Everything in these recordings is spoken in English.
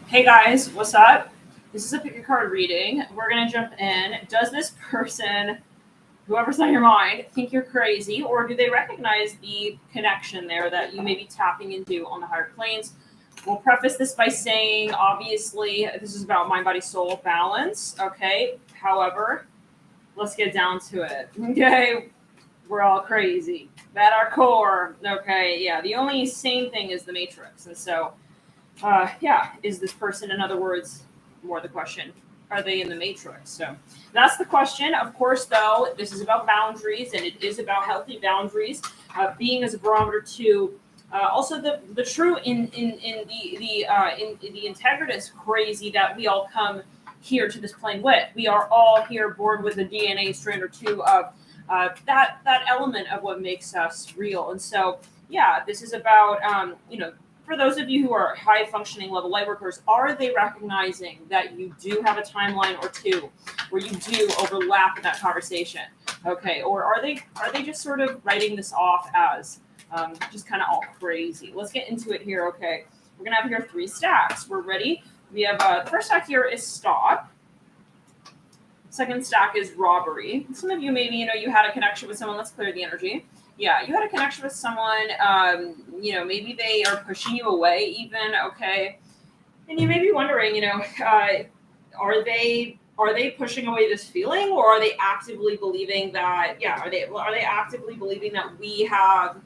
Hey guys, what's up? This is a pick a card reading. We're gonna jump in. Does this person, whoever's on your mind, think you're crazy, or do they recognize the connection there that you may be tapping into on the higher planes? We'll preface this by saying, obviously, this is about mind, body, soul balance. Okay. However, let's get down to it. Okay. We're all crazy at our core. Okay. Yeah. The only sane thing is the matrix. And so, yeah, is this person, in other words, more the question, are they in the matrix? So that's the question. Of course, though, this is about boundaries, and it is about healthy boundaries, being as a barometer to also the true in the integritous crazy that we all come here to this plane with. We are all here born with a DNA strand or two of that element of what makes us real. And so, yeah, this is about for those of you who are high functioning level light workers, are they recognizing that you do have a timeline or two where you do overlap in that conversation? Okay, or are they just sort of writing this off as just kind of all crazy? Let's get into it here. Okay, we're gonna have here 3 stacks. We're ready. We have the first stack here is stop. Second stack is robbery. Some of you maybe you had a connection with someone. Let's clear the energy. Yeah, you had a connection with someone, maybe they are pushing you away even, okay? And you may be wondering, are they pushing away this feeling, or are they actively believing that, are they actively believing that we have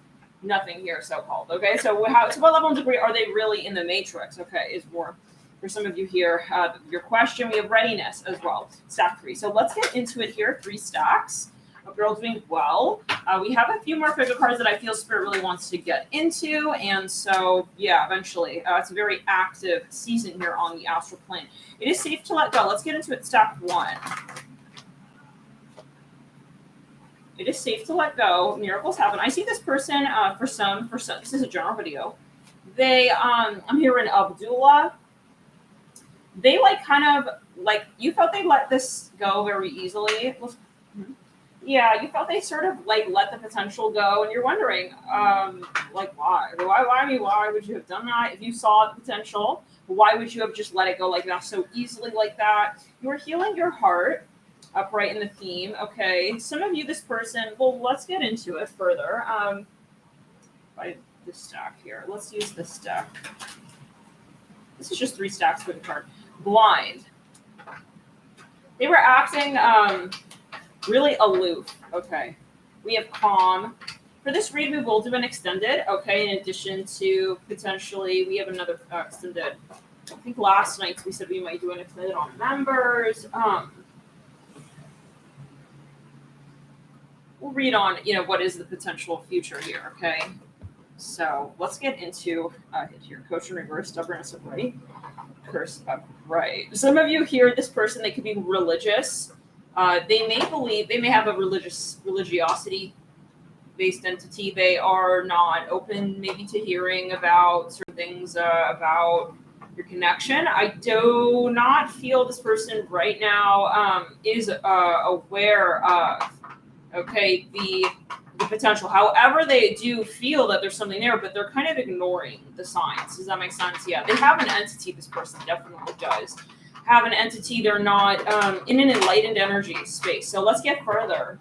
nothing here, so-called, okay? So to what level and degree are they really in the matrix, okay, is more for some of you here. Your question, we have readiness as well, stack 3. So let's get into it here, 3 stacks. Hope you're all doing well. We have a few more physical cards that I feel Spirit really wants to get into. And so, yeah, eventually. It's a very active season here on the astral plane. It is safe to let go. Let's get into it. Stack 1. It is safe to let go. Miracles happen. I see this person, for some, this is a general video. They, I'm hearing Abdullah. They you felt they let this go very easily. Yeah, you felt they sort of let the potential go, and you're wondering, why? Why would you have done that? If you saw the potential, why would you have just let it go like that so easily like that? You were healing your heart, upright in the theme. Okay, some of you, this person. Well, let's get into it further. By this stack here, let's use this stack. This is just 3 stacks with a card. Blind. They were acting really aloof. Okay. We have calm. For this read, we will do an extended. Okay. In addition to potentially, we have another extended. I think last night we said we might do an extended on members. We'll read on, what is the potential future here. Okay. So let's get into your coach in reverse, stubbornness upright, curse upright. Some of you hear this person, they could be religious. They may have a religiosity-based entity. They are not open maybe to hearing about certain things about your connection. I do not feel this person right now is aware of, okay, the potential. However, they do feel that there's something there, but they're kind of ignoring the signs. Does that make sense? Yeah, they have an entity. This person definitely does have an entity. They're not in an enlightened energy space. So let's get further.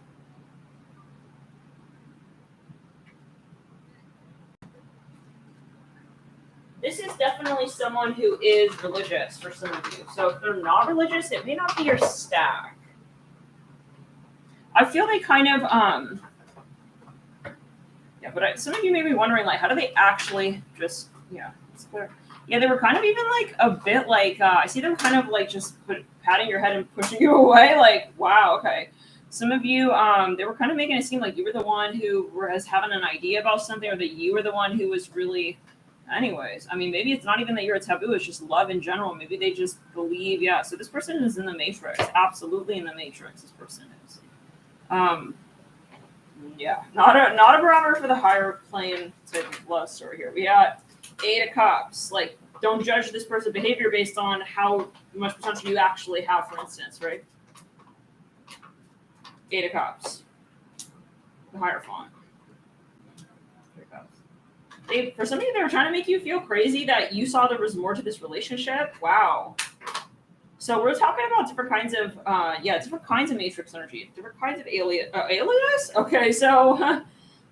This is definitely someone who is religious for some of you. So if they're not religious, it may not be your stack. I feel they kind of, but some of you may be wondering, how do they actually just, it's clear. Yeah, they were kind of even a bit I see them kind of just patting your head and pushing you away. Wow, okay. Some of you, they were kind of making it seem like you were the one who was having an idea about something, or that you were the one who was really, anyways. I mean, maybe it's not even that you're a taboo, it's just love in general. Maybe they just believe, so this person is in the matrix, absolutely in the matrix, this person is. Not a barometer for the higher plane type of love story here. We got 8 of Cups. Don't judge this person's behavior based on how much potential you actually have, for instance, right? 8 of Cups. The higher font. 3 of Cups. For some of you, they were trying to make you feel crazy that you saw there was more to this relationship. Wow. So we're talking about different kinds of, different kinds of matrix energy, different kinds of alias. Okay, so,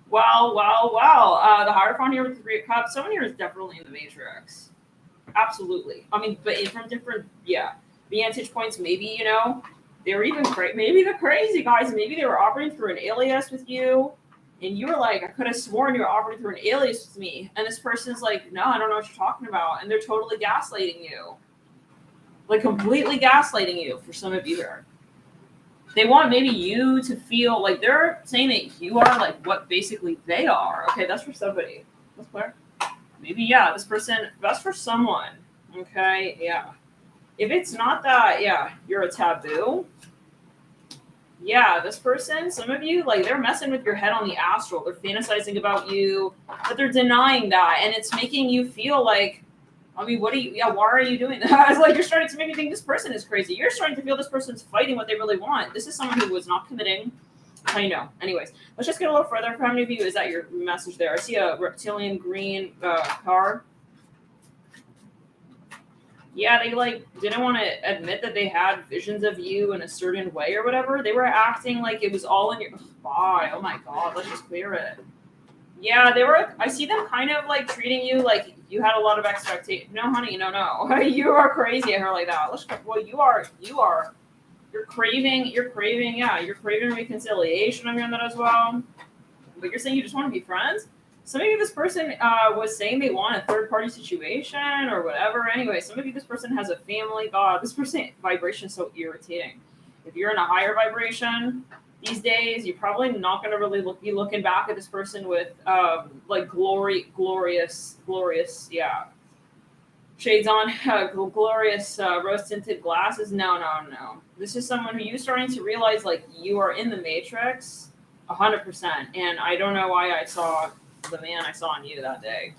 wow. The Hierophant here with the Three of Cups. Someone here is definitely in the matrix. Absolutely. I mean, but from different, vantage points. Maybe they were even maybe the crazy guys. Maybe they were operating through an alias with you. And you were like, I could have sworn you were operating through an alias with me. And this person's like, no, I don't know what you're talking about. And they're totally gaslighting you. Like completely gaslighting you for some of you here. They want maybe you to feel like they're saying that you are like what basically they are. Okay, that's for somebody. That's clear. Maybe, this person, that's for someone. Okay, yeah. If it's not that, you're a taboo. Yeah, this person, some of you, like, they're messing with your head on the astral. They're fantasizing about you, but they're denying that. And it's making you feel like, I mean, why are you doing that? It's like you're starting to make me think this person is crazy. You're starting to feel this person's fighting what they really want. This is someone who was not committing. I know. Anyways, let's just get a little further. For how many of you is that your message there? I see a reptilian green car. Yeah, they like didn't want to admit that they had visions of you in a certain way or whatever. They were acting like it was all in your. Why? Oh my God! Let's just clear it. Yeah, they were. I see them kind of like treating you like you had a lot of expectation. No, honey, no. You are crazy. I heard like that. Well, you are. You're craving. You're craving reconciliation. I'm hearing that as well. But you're saying you just want to be friends. So maybe this person was saying they want a third-party situation or whatever. Anyway, so maybe this person has a family. God, this person vibration is so irritating. If you're in a higher vibration these days, you're probably not going to really be looking back at this person with like glorious, shades on, glorious rose-tinted glasses. No. This is someone who you're starting to realize like you are in the matrix 100%. And I don't know why I saw the man I saw on you that day.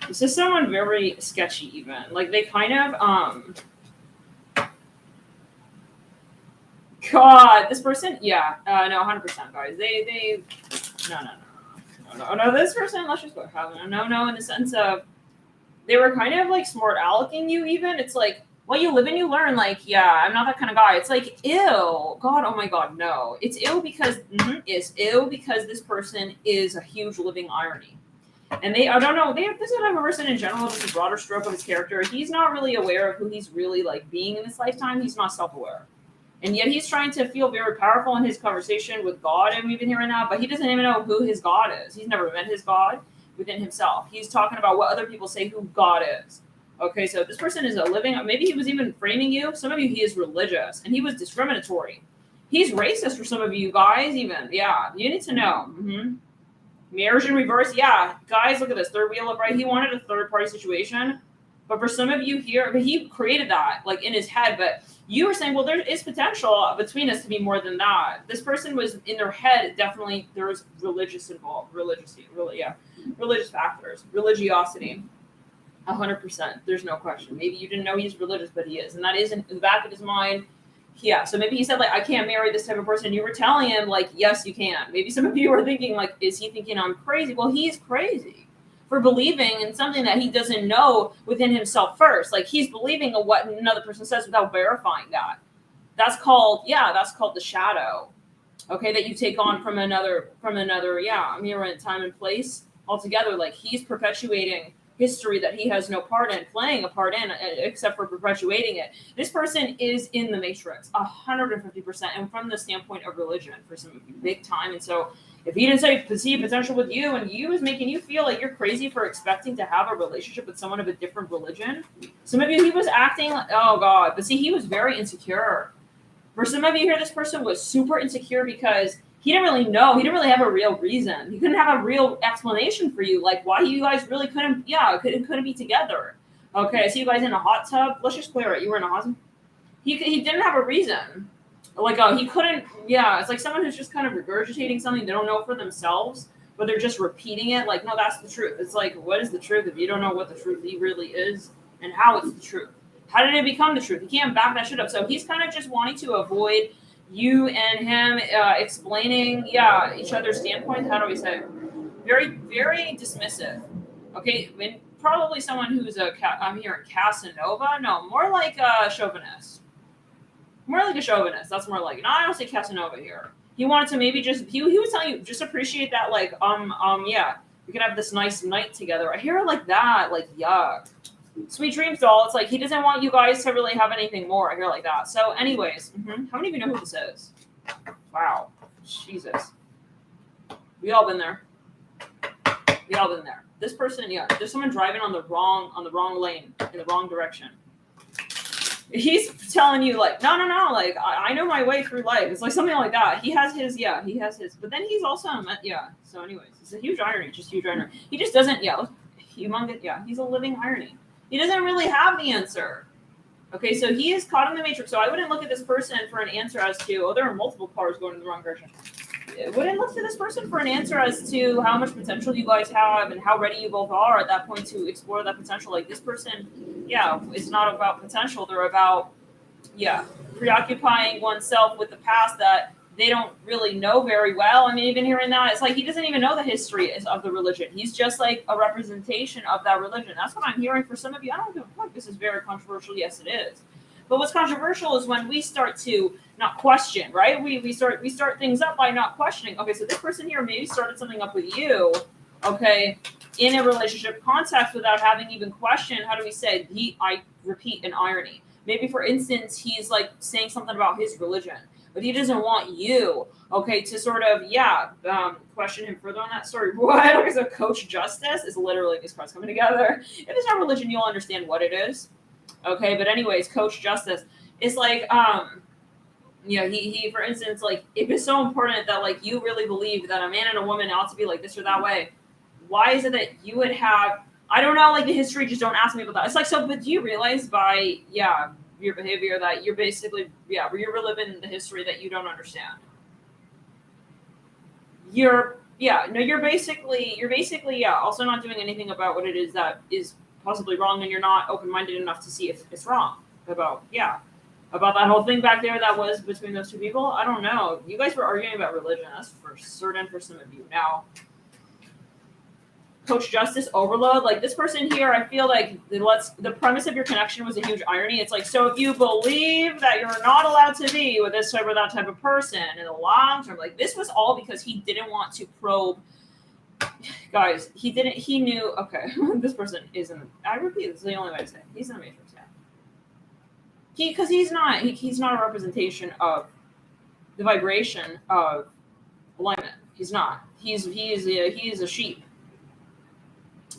This is someone very sketchy even. Like they kind of God, this person, no, 100% guys. They no, this person, let's just go no, in the sense of they were kind of like smart alecking you even. It's like, well, you live and you learn, like, I'm not that kind of guy. It's like, ew, God, oh my God, no. It's ill because this person is a huge living irony. And I don't know, this type of person in general, just a broader stroke of his character, he's not really aware of who he's really like being in this lifetime. He's not self-aware. And yet he's trying to feel very powerful in his conversation with God, and we've been hearing that, but he doesn't even know who his God is. He's never met his God within himself. He's talking about what other people say who God is. Okay, so this person is a living, maybe he was even framing you. Some of you, he is religious, and he was discriminatory. He's racist for some of you guys, even. Yeah, you need to know. Marriage in reverse. Yeah, guys, look at this. Third wheel up, right? He wanted a third-party situation. But for some of you here, he created that, like, in his head. But you were saying, well, there is potential between us to be more than that. This person was, in their head, definitely, there was religious involved. Religious factors. Religiosity. 100%. There's no question. Maybe you didn't know he's religious, but he is. And that is in the back of his mind. Yeah. So maybe he said, like, I can't marry this type of person. You were telling him, like, yes, you can. Maybe some of you are thinking, like, is he thinking I'm crazy? Well, he's crazy for believing in something that he doesn't know within himself first. Like, he's believing in what another person says without verifying that. That's called the shadow. Okay. That you take on from another, I'm here in time and place altogether. Like, he's perpetuating history that he has no part in, playing a part in, except for perpetuating it. This person is in the matrix 150%, and from the standpoint of religion for some of you, big time. And so if he didn't see potential with you, and you was making you feel like you're crazy for expecting to have a relationship with someone of a different religion, some of you, he was acting like, oh God, but see, he was very insecure. For some of you here, this person was super insecure because he didn't really know. He didn't really have a real reason. He couldn't have a real explanation for you, like why you guys really couldn't be together. Okay, I see you guys in a hot tub. Let's just clear it. You were in a hot tub. He didn't have a reason. Like, he couldn't. Yeah, it's like someone who's just kind of regurgitating something they don't know for themselves, but they're just repeating it. Like, no, that's the truth. It's like, what is the truth if you don't know what the truth really is and how it's the truth? How did it become the truth? You can't back that shit up. So he's kind of just wanting to avoid you and him explaining, each other's standpoints. How do we say? very, very dismissive. Okay, and probably someone who's I'm hearing Casanova. No, more like a chauvinist. More like a chauvinist. That's more like. No, I don't say Casanova here. He wanted to maybe just he was telling you just appreciate that like yeah, we can have this nice night together. I hear it like that, like yuck. Sweet dreams, doll. It's like he doesn't want you guys to really have anything more. I hear like that. So, anyways, how many of you know who this is? Wow, Jesus, we all been there. We all been there. This person, yeah, there's someone driving on the wrong lane in the wrong direction. He's telling you like, no, like I know my way through life. It's like something like that. He has his, but then he's also, So, anyways, it's a huge irony, just huge irony. He just doesn't, humongous, he's a living irony. He doesn't really have the answer. Okay, so he is caught in the matrix. So I wouldn't look at this person for an answer as to, there are multiple cars going in the wrong direction. I wouldn't look to this person for an answer as to how much potential you guys have and how ready you both are at that point to explore that potential. Like this person, it's not about potential. They're about, preoccupying oneself with the past that they don't really know very well. I mean, even hearing that, it's like he doesn't even know the history of the religion. He's just like a representation of that religion. That's what I'm hearing for some of you. I don't give a fuck. This is very controversial. Yes, it is. But what's controversial is when we start to not question, right? We start things up by not questioning. Okay, so this person here maybe started something up with you, okay, in a relationship context without having even questioned. How do we say? I repeat, an irony. Maybe, for instance, he's like saying something about his religion, but he doesn't want you, okay, to sort of, question him further on that story. What? Okay, so Coach Justice is literally these cards coming together. If it's not religion, you'll understand what it is. Okay, but anyways, Coach Justice is like, he for instance, like, if it's so important that, like, you really believe that a man and a woman ought to be like this or that way, why is it that you would have, I don't know, like, the history, just don't ask me about that. It's like, so, but do you realize by, your behavior that you're basically, you're reliving the history that you don't understand? You're basically, also not doing anything about what it is that is possibly wrong, and you're not open-minded enough to see if it's wrong about that whole thing back there that was between those two people. I don't know. You guys were arguing about religion. That's for certain for some of you. Now, Coach Justice overload, like this person here, I feel like the premise of your connection was a huge irony. It's like, so if you believe that you're not allowed to be with this type or that type of person in the long term, like this was all because he didn't want to probe. Guys, he knew, okay, this person is I repeat, this is the only way to say it. He's in the matrix, because he's not a representation of the vibration of alignment. He's not. He is a sheep.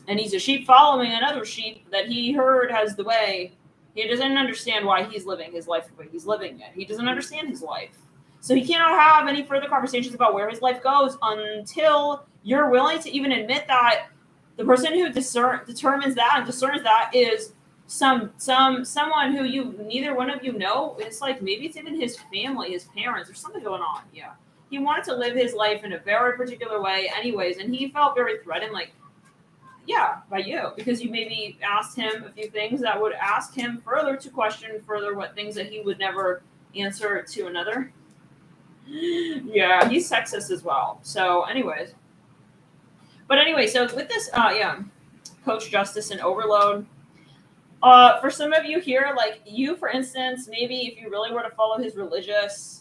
And he's a sheep following another sheep that he heard has the way. He doesn't understand why he's living his life the way he's living it. He doesn't understand his life. So he cannot have any further conversations about where his life goes until you're willing to even admit that the person who determines that and discerns that is someone who neither one of you know. It's like maybe it's even his family, his parents, there's something going on. Yeah. He wanted to live his life in a very particular way anyways, and he felt very threatened, like, by you, because you maybe asked him a few things that would ask him further to question further what things that he would never answer to another. Yeah, he's sexist as well. So anyways. But anyway, so with this, Coach Justice and Overload, for some of you here, like you, for instance, maybe if you really were to follow his religious,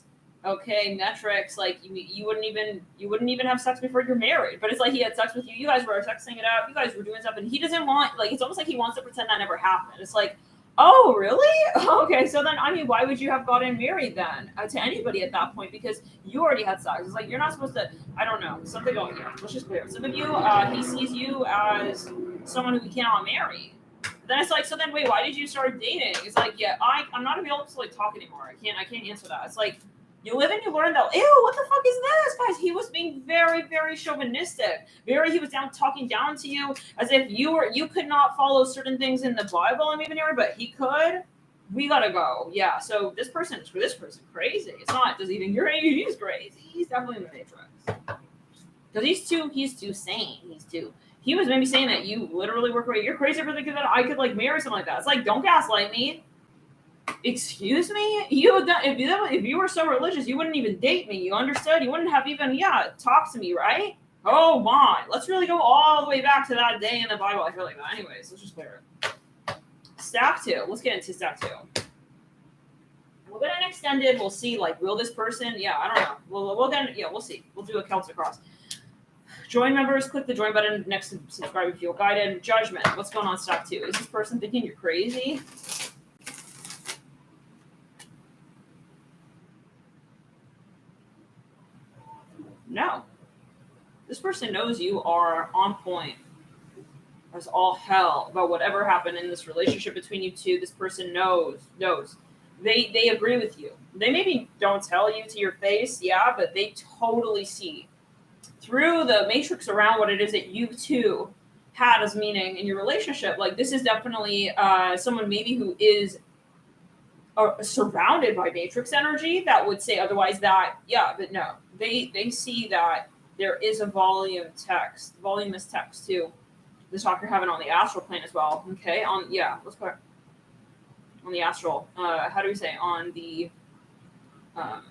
metrics, like you wouldn't even have sex before you're married. But it's like he had sex with you. You guys were sexing it up. You guys were doing stuff, and he doesn't want, like, it's almost like he wants to pretend that never happened. It's like, oh, really? Okay, so then, I mean, why would you have gotten married then to anybody at that point? Because you already had sex. It's like, you're not supposed to, I don't know, something going here. Let's just clear. Some of you, he sees you as someone who he cannot marry. Then it's like, so then wait, why did you start dating? It's like, I'm not available to like talk anymore. I can't answer that. It's like, you live and you learn though. Ew, what the fuck is this, guys? He was being very, very chauvinistic. He was talking down to you as if you could not follow certain things in the Bible and even here, but he could. We gotta go. Yeah. So this person crazy. It's not. Does he think you're crazy? He's crazy. He's definitely in the matrix. Because he's too sane. He was maybe saying that you literally were crazy. You're crazy for thinking that I could like marry someone like that. It's like, don't gaslight me. Excuse me? If you were so religious, you wouldn't even date me. You understood? You wouldn't have even, talk to me, right? Oh my, let's really go all the way back to that day in the Bible. I feel like that. Anyways, let's just clear it. Stack 2. Let's get into stack 2. We'll get an extended. We'll see, like, will this person? Yeah, I don't know. We'll get. Yeah, we'll see. We'll do a Celtic cross. Join members. Click the join button next to subscribe if you feel guided. Judgment. What's going on stack 2? Is this person thinking you're crazy? No. This person knows you are on point as all hell about whatever happened in this relationship between you two. This person knows. They agree with you. They maybe don't tell you to your face, yeah, but they totally see through the matrix around what it is that you two had as meaning in your relationship. Like, this is definitely someone maybe who is surrounded by matrix energy that would say otherwise. That, yeah, but no, they see that there is a voluminous text too. The talk you're having on the astral plane as well. Okay, let's put on the astral. How do we say on the? I'm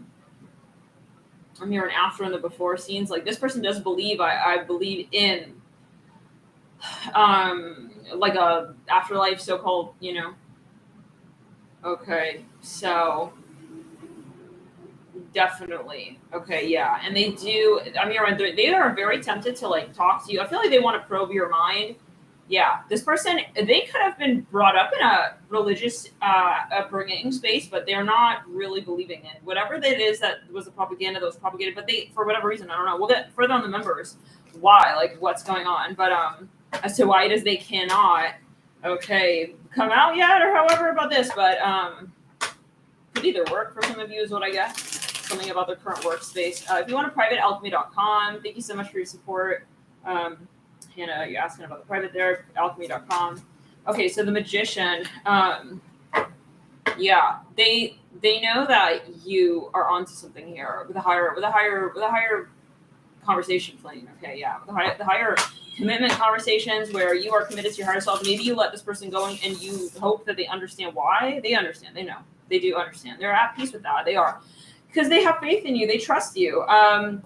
hearing after and the before scenes. Like, this person does believe. I believe in, like a afterlife, so called. You know. Okay, so. Definitely. Okay, yeah. And they do, I mean, they are very tempted to, like, talk to you. I feel like they want to probe your mind. Yeah. This person, they could have been brought up in a religious upbringing space, but they're not really believing in whatever that is that was the propaganda that was propagated. But they, for whatever reason, I don't know. We'll get further on the members. Why? Like, what's going on? But as to why it is they cannot, okay, come out yet or however about this. But could either work for some of you is what I guess. Something about their current workspace. If you want to private, alchemy.com. Thank you so much for your support. Hannah, you're asking about the private there, alchemy.com. Okay, so the magician, yeah, they know that you are onto something here with a higher conversation plane. Okay, yeah, the higher commitment conversations where you are committed to your higher self. Maybe you let this person go and you hope that they understand why. They understand. They know. They do understand. They're at peace with that. They are. Because they have faith in you, they trust you, and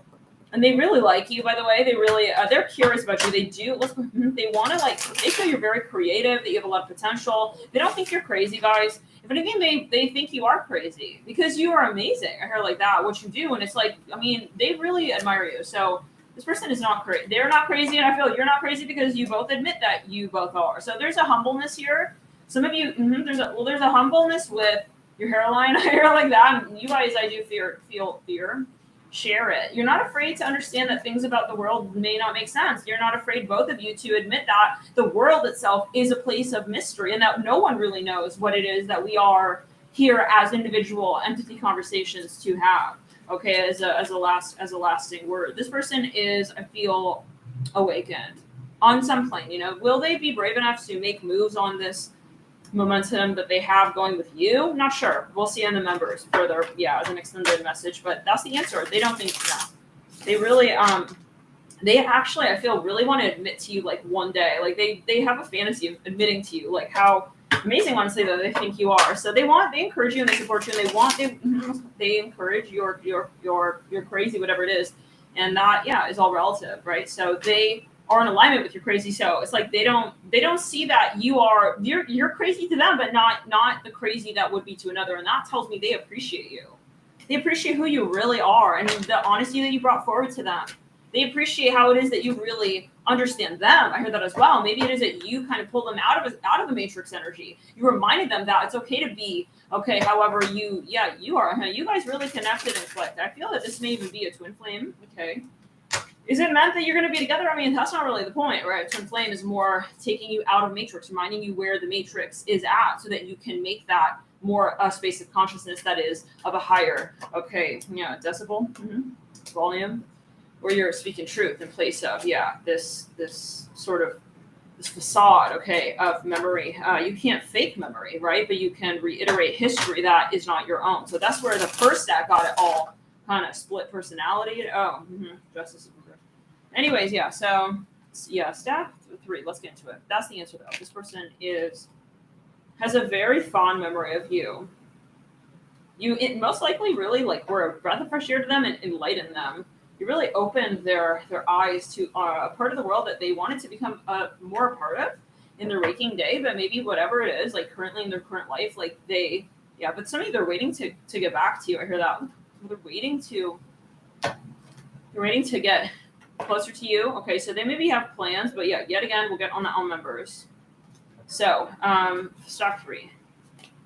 they really like you. By the way, they really they're curious about you. They do. They want to, like. They feel you're very creative. That you have a lot of potential. They don't think you're crazy, guys. If anything, they think you are crazy because you are amazing. I hear like that what you do, and it's like, I mean, they really admire you. So this person is not crazy. They're not crazy, and I feel you're not crazy because you both admit that you both are. So there's a humbleness here. Some of you, there's a humbleness with your hairline. I hear like that. You guys, I do feel fear. Share it. You're not afraid to understand that things about the world may not make sense. You're not afraid, both of you, to admit that the world itself is a place of mystery and that no one really knows what it is that we are here as individual entity conversations to have. Okay, as a lasting word. This person is, I feel, awakened on some plane. You know, will they be brave enough to make moves on this momentum that they have going with you? Not sure. We'll see in the members further, as an extended message, but that's the answer. They don't think that. They really they actually, I feel, really want to admit to you, like, one day, like they have a fantasy of admitting to you, like, how amazing, honestly, that they think you are. So they encourage you and they support you, and they encourage your crazy, whatever it is, and that is all relative, right? So they are in alignment with your crazy. So it's like they don't see that you're crazy to them, but not the crazy that would be to another. And that tells me they appreciate you. They appreciate who you really are and the honesty that you brought forward to them. They appreciate how it is that you really understand them. I hear that as well. Maybe it is that you kind of pulled them out of the matrix energy. You reminded them that it's okay to be okay. However, you are. You guys really connected and clicked. I feel that this may even be a twin flame. Okay. Is it meant that you're going to be together? I mean, that's not really the point, right? Twin flame is more taking you out of matrix, reminding you where the matrix is at so that you can make that more a space of consciousness that is of a higher, decibel, volume, where you're speaking truth in place of, this sort of this facade, of memory. You can't fake memory, right? But you can reiterate history that is not your own. So that's where the first stack got it all kind of split personality. Justice. Anyways, so stack 3. Let's get into it. That's the answer, though. This person has a very fond memory of you. It most likely really, like, were a breath of fresh air to them and enlightened them. you really opened their eyes to a part of the world that they wanted to become more a part of in their waking day, but maybe whatever it is, like currently in their current life, like yeah, but some of you, they're waiting to get back to you. I hear that. They're waiting to get closer to you. Okay, so they maybe have plans, but yeah, yet again, we'll get on the L members. So, stock 3.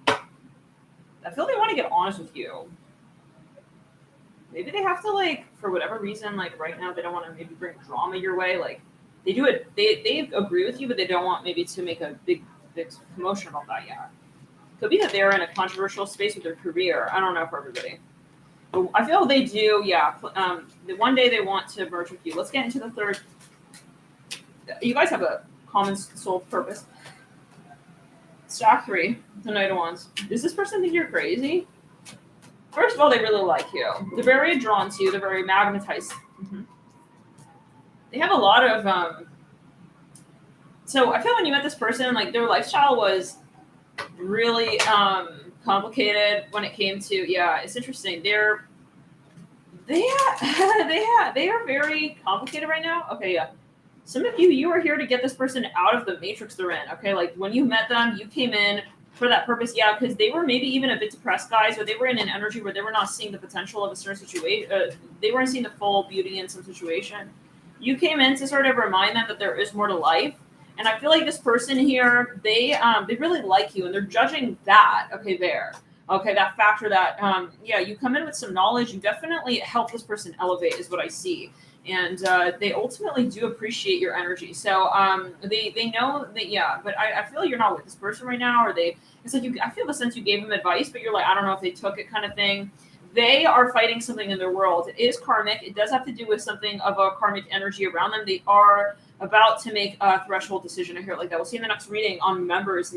I feel they want to get honest with you. Maybe they have to, like, for whatever reason, like right now, they don't want to maybe bring drama your way. Like, they do it, they agree with you, but they don't want maybe to make a big commotion about that yet. Could be that they're in a controversial space with their career. I don't know for everybody. But I feel they do, yeah. The one day they want to merge with you. Let's get into the third. You guys have a common soul purpose. Stock 3, the Knight of Wands. Does this person think you're crazy? First of all, they really like you. They're very drawn to you. They're very magnetized. Mm-hmm. They have a lot of... So I feel when you met this person, like their lifestyle was really complicated when it came to... Yeah, it's interesting. They are very complicated right now. Okay, yeah. Some of you are here to get this person out of the matrix they're in, okay? Like, when you met them, you came in for that purpose, yeah, because they were maybe even a bit depressed, guys, or they were in an energy where they were not seeing the potential of a certain situation. They weren't seeing the full beauty in some situation. You came in to sort of remind them that there is more to life, and I feel like this person here, they really like you, and they're judging that, okay, there. Okay, that factor that, yeah, you come in with some knowledge, you definitely help this person elevate is what I see. And they ultimately do appreciate your energy. So they know that, yeah, but I feel like you're not with this person right now, or it's like I feel the sense you gave them advice, but you're like, I don't know if they took it kind of thing. They are fighting something in their world. It is karmic. It does have to do with something of a karmic energy around them. They are about to make a threshold decision. I hear it like that. We'll see in the next reading on members.